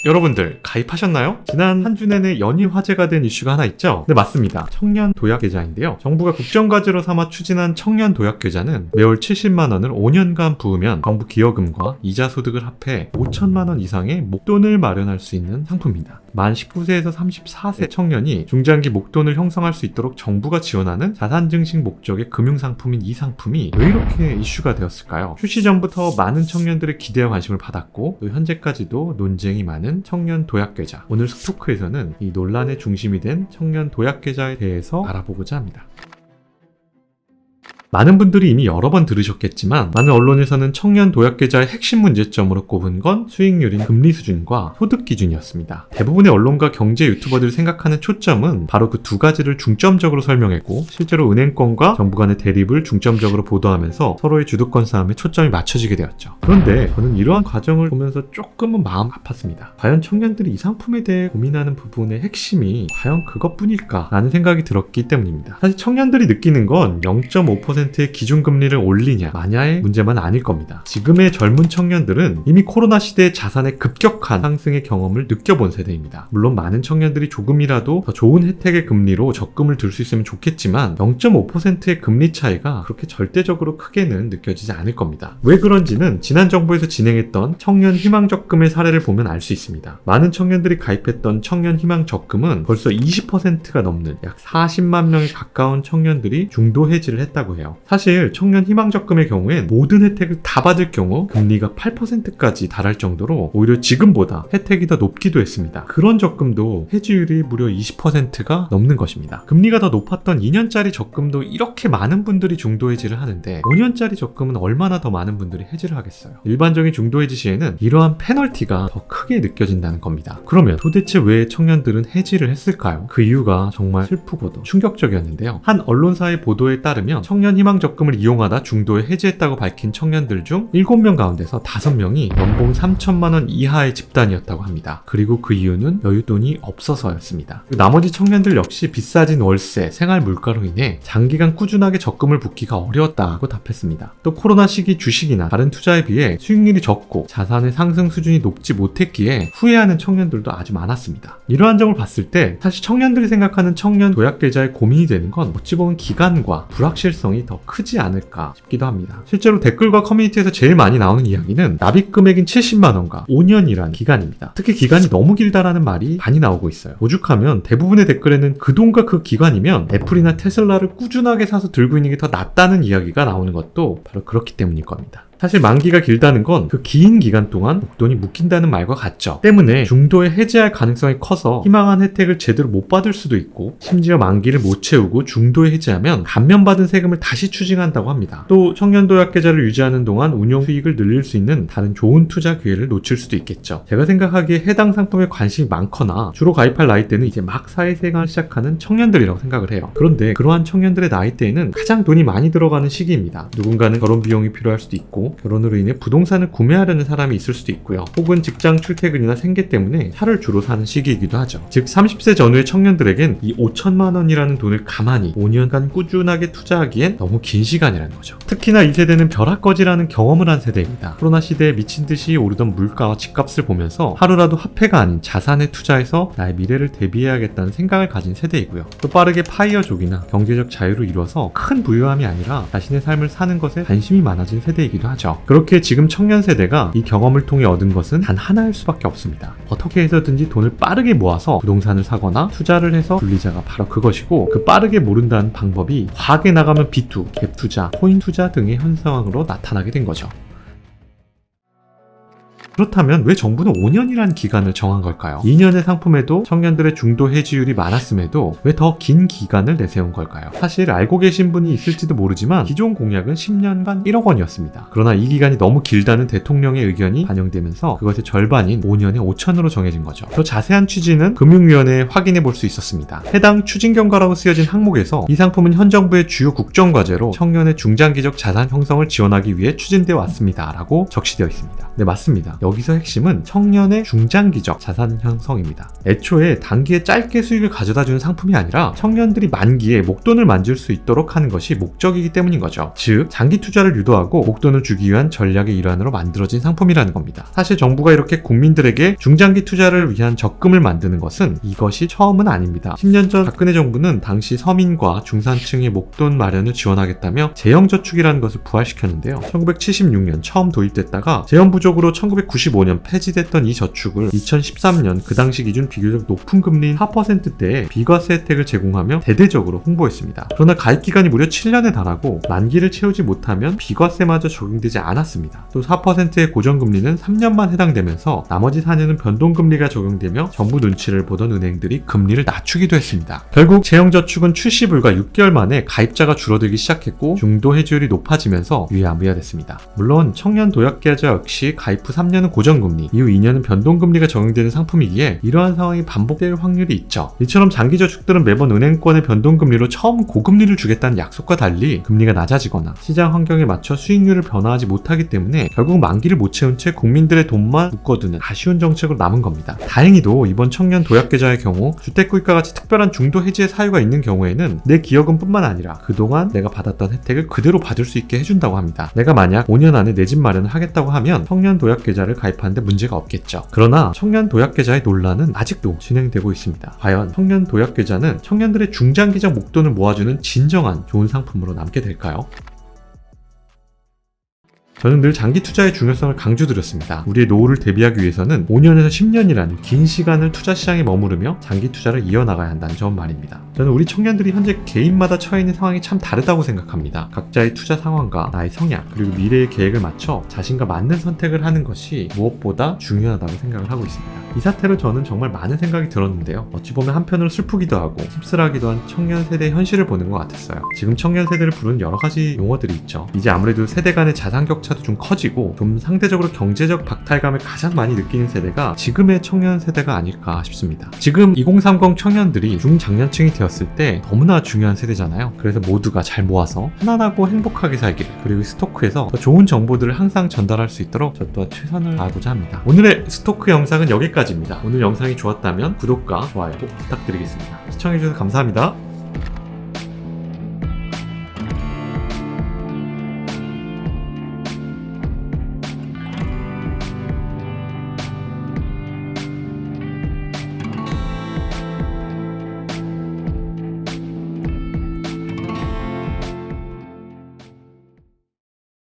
여러분들 가입하셨나요? 지난 한 주 내내 연일 화제가 된 이슈가 하나 있죠? 네, 맞습니다. 청년 도약계좌인데요. 정부가 국정과제로 삼아 추진한 청년 도약계좌는 매월 70만원을 5년간 부으면 정부 기여금과 이자 소득을 합해 5천만원 이상의 목돈을 마련할 수 있는 상품입니다. 만 19세에서 34세 청년이 중장기 목돈을 형성할 수 있도록 정부가 지원하는 자산 증식 목적의 금융상품인 이 상품이 왜 이렇게 이슈가 되었을까요? 출시 전부터 많은 청년들의 기대와 관심을 받았고 또 현재까지도 논쟁이 많은 청년 도약계좌. 오늘 스토크에서는 이 논란의 중심이 된 청년 도약계좌에 대해서 알아보고자 합니다. 많은 분들이 이미 여러 번 들으셨겠지만 많은 언론에서는 청년 도약계좌의 핵심 문제점으로 꼽은 건 수익률인 금리 수준과 소득 기준이었습니다. 대부분의 언론과 경제 유튜버들이 생각하는 초점은 바로 그 두 가지를 중점적으로 설명했고 실제로 은행권과 정부 간의 대립을 중점적으로 보도하면서 서로의 주도권 싸움에 초점이 맞춰지게 되었죠. 그런데 저는 이러한 과정을 보면서 조금은 마음 아팠습니다. 과연 청년들이 이 상품에 대해 고민하는 부분의 핵심이 과연 그것뿐일까? 라는 생각이 들었기 때문입니다. 사실 청년들이 느끼는 건 0.5%의 기준금리를 올리냐 마냐의 문제만 아닐 겁니다. 지금의 젊은 청년들은 이미 코로나 시대의 자산의 급격한 상승의 경험을 느껴본 세대입니다. 물론 많은 청년들이 조금이라도 더 좋은 혜택의 금리로 적금을 들 수 있으면 좋겠지만 0.5%의 금리 차이가 그렇게 절대적으로 크게는 느껴지지 않을 겁니다. 왜 그런지는 지난 정부에서 진행했던 청년 희망 적금의 사례를 보면 알 수 있습니다. 많은 청년들이 가입했던 청년 희망 적금은 벌써 20%가 넘는 약 40만 명에 가까운 청년들이 중도 해지를 했다고 해요. 사실 청년 희망 적금의 경우엔 모든 혜택을 다 받을 경우 금리가 8%까지 달할 정도로 오히려 지금보다 혜택이 더 높기도 했습니다. 그런 적금도 해지율이 무려 20%가 넘는 것입니다. 금리가 더 높았던 2년짜리 적금도 이렇게 많은 분들이 중도 해지를 하는데 5년짜리 적금은 얼마나 더 많은 분들이 해지를 하겠어요. 일반적인 중도 해지 시에는 이러한 페널티가 더 크게 느껴진다는 겁니다. 그러면 도대체 왜 청년들은 해지를 했을까요? 그 이유가 정말 슬프고도 충격적이었는데요. 한 언론사의 보도에 따르면 청년 희망 적금을 이용하다 중도에 해지했다고 밝힌 청년들 중 7명 가운데서 5명이 연봉 3천만 원 이하의 집단이었다고 합니다. 그리고 그 이유는 여윳돈이 없어서였습니다. 나머지 청년들 역시 비싸진 월세, 생활 물가로 인해 장기간 꾸준하게 적금을 붓기가 어려웠다고 답했습니다. 또 코로나 시기 주식이나 다른 투자에 비해 수익률이 적고 자산의 상승 수준이 높지 못했기에 후회하는 청년들도 아주 많았습니다. 이러한 점을 봤을 때 사실 청년들이 생각하는 청년 도약계좌에 고민이 되는 건 어찌 보면 기간과 불확실성이 더 크지 않을까 싶기도 합니다. 실제로 댓글과 커뮤니티에서 제일 많이 나오는 이야기는 납입 금액인 70만원과 5년이란 기간입니다. 특히 기간이 너무 길다라는 말이 많이 나오고 있어요. 오죽하면 대부분의 댓글에는 그 돈과 그 기간이면 애플이나 테슬라를 꾸준하게 사서 들고 있는 게 더 낫다는 이야기가 나오는 것도 바로 그렇기 때문일 겁니다. 사실 만기가 길다는 건 그 긴 기간 동안 목돈이 묶인다는 말과 같죠. 때문에 중도에 해지할 가능성이 커서 희망한 혜택을 제대로 못 받을 수도 있고 심지어 만기를 못 채우고 중도에 해지하면 감면받은 세금을 다시 추징한다고 합니다. 또 청년 도약계좌를 유지하는 동안 운용 수익을 늘릴 수 있는 다른 좋은 투자 기회를 놓칠 수도 있겠죠. 제가 생각하기에 해당 상품에 관심이 많거나 주로 가입할 나이대는 이제 막 사회생활을 시작하는 청년들이라고 생각을 해요. 그런데 그러한 청년들의 나이대에는 가장 돈이 많이 들어가는 시기입니다. 누군가는 결혼 비용이 필요할 수도 있고 결혼으로 인해 부동산을 구매하려는 사람이 있을 수도 있고요. 혹은 직장 출퇴근이나 생계 때문에 차를 주로 사는 시기이기도 하죠. 즉 30세 전후의 청년들에겐 이 5천만 원이라는 돈을 가만히 5년간 꾸준하게 투자하기엔 너무 긴 시간이라는 거죠. 특히나 이 세대는 벼락거지라는 경험을 한 세대입니다. 코로나 시대에 미친 듯이 오르던 물가와 집값을 보면서 하루라도 화폐가 아닌 자산에 투자해서 나의 미래를 대비해야겠다는 생각을 가진 세대이고요. 또 빠르게 파이어족이나 경제적 자유를 이뤄서 큰 부유함이 아니라 자신의 삶을 사는 것에 관심이 많아진 세대이기도 하죠. 그렇게 지금 청년 세대가 이 경험을 통해 얻은 것은 단 하나일 수밖에 없습니다. 어떻게 해서든지 돈을 빠르게 모아서 부동산을 사거나 투자를 해서 불리자가 바로 그것이고 그 빠르게 모른다는 방법이 과하게 나가면 B2, 갭 투자, 코인 투자 등의 현상으로 나타나게 된 거죠. 그렇다면 왜 정부는 5년이라는 기간을 정한 걸까요? 2년의 상품에도 청년들의 중도 해지율이 많았음에도 왜 더 긴 기간을 내세운 걸까요? 사실 알고 계신 분이 있을지도 모르지만 기존 공약은 10년간 1억 원이었습니다. 그러나 이 기간이 너무 길다는 대통령의 의견이 반영되면서 그것의 절반인 5년에 5천으로 정해진 거죠. 더 자세한 취지는 금융위원회에 확인해 볼 수 있었습니다. 해당 추진 경과라고 쓰여진 항목에서 이 상품은 현 정부의 주요 국정과제로 청년의 중장기적 자산 형성을 지원하기 위해 추진되어 왔습니다. 라고 적시되어 있습니다. 네, 맞습니다. 여기서 핵심은 청년의 중장기적 자산 형성입니다. 애초에 단기에 짧게 수익을 가져다주는 상품이 아니라 청년들이 만기에 목돈을 만질 수 있도록 하는 것이 목적이기 때문인 거죠. 즉 장기 투자를 유도하고 목돈을 주기 위한 전략의 일환으로 만들어진 상품이라는 겁니다. 사실 정부가 이렇게 국민들에게 중장기 투자를 위한 적금을 만드는 것은 이것이 처음은 아닙니다. 10년 전 박근혜 정부는 당시 서민과 중산층의 목돈 마련을 지원하겠다며 재형저축이라는 것을 부활시켰는데요. 1976년 처음 도입됐다가 재원 부족으로 1995년 폐지됐던 이 저축을 2013년 그 당시 기준 비교적 높은 금리인 4%대의 비과세 혜택을 제공하며 대대적으로 홍보했습니다. 그러나 가입 기간이 무려 7년에 달하고 만기를 채우지 못하면 비과세마저 적용되지 않았습니다. 또 4%의 고정금리는 3년만 해당되면서 나머지 4년은 변동금리가 적용되며 정부 눈치를 보던 은행들이 금리를 낮추기도 했습니다. 결국 재형저축은 출시 불과 6개월 만에 가입자가 줄어들기 시작했고 중도 해지율이 높아지면서 유야무야 됐습니다. 물론 청년 도약계좌 역시 가입 후 3년은 고정금리, 이후 2년은 변동금리가 적용되는 상품이기에 이러한 상황이 반복될 확률이 있죠. 이처럼 장기저축들은 매번 은행권의 변동금리로 처음 고금리를 주겠다는 약속과 달리 금리가 낮아지거나 시장 환경에 맞춰 수익률을 변화하지 못하기 때문에 결국 만기를 못 채운 채 국민들의 돈만 묶어두는 아쉬운 정책으로 남은 겁니다. 다행히도 이번 청년 도약계좌의 경우 주택구입과 같이 특별한 중도 해지의 사유가 있는 경우에는 내 기여금뿐만 아니라 그동안 내가 받았던 혜택을 그대로 받을 수 있게 해준다고 합니다. 내가 만약 5년 안에 내 집 마련을 하겠다고 하면 청년 도약계좌를 가입하는데 문제가 없겠죠. 그러나 청년 도약계좌의 논란은 아직도 진행되고 있습니다. 과연 청년 도약계좌는 청년들의 중장기적 목돈을 모아주는 진정한 좋은 상품으로 남게 될까요? 저는 늘 장기 투자의 중요성을 강조드렸습니다. 우리의 노후를 대비하기 위해서는 5년에서 10년이라는 긴 시간을 투자 시장에 머무르며 장기 투자를 이어나가야 한다는 점 말입니다. 저는 우리 청년들이 현재 개인마다 처해 있는 상황이 참 다르다고 생각합니다. 각자의 투자 상황과 나의 성향, 그리고 미래의 계획을 맞춰 자신과 맞는 선택을 하는 것이 무엇보다 중요하다고 생각을 하고 있습니다. 이 사태로 저는 정말 많은 생각이 들었는데요. 어찌 보면 한편으로 슬프기도 하고 씁쓸하기도 한 청년 세대의 현실을 보는 것 같았어요. 지금 청년 세대를 부르는 여러 가지 용어들이 있죠. 이제 아무래도 세대 간의 자산 격차도 좀 커지고 좀 상대적으로 경제적 박탈감을 가장 많이 느끼는 세대가 지금의 청년 세대가 아닐까 싶습니다. 지금 2030 청년들이 중장년층이 되었을 때 너무나 중요한 세대잖아요. 그래서 모두가 잘 모아서 편안하고 행복하게 살기를, 그리고 스토크에서 더 좋은 정보들을 항상 전달할 수 있도록 저 또한 최선을 다하고자 합니다. 오늘의 스토크 영상은 여기까지입니다. 오늘 영상이 좋았다면 구독과 좋아요 꼭 부탁드리겠습니다. 시청해주셔서 감사합니다.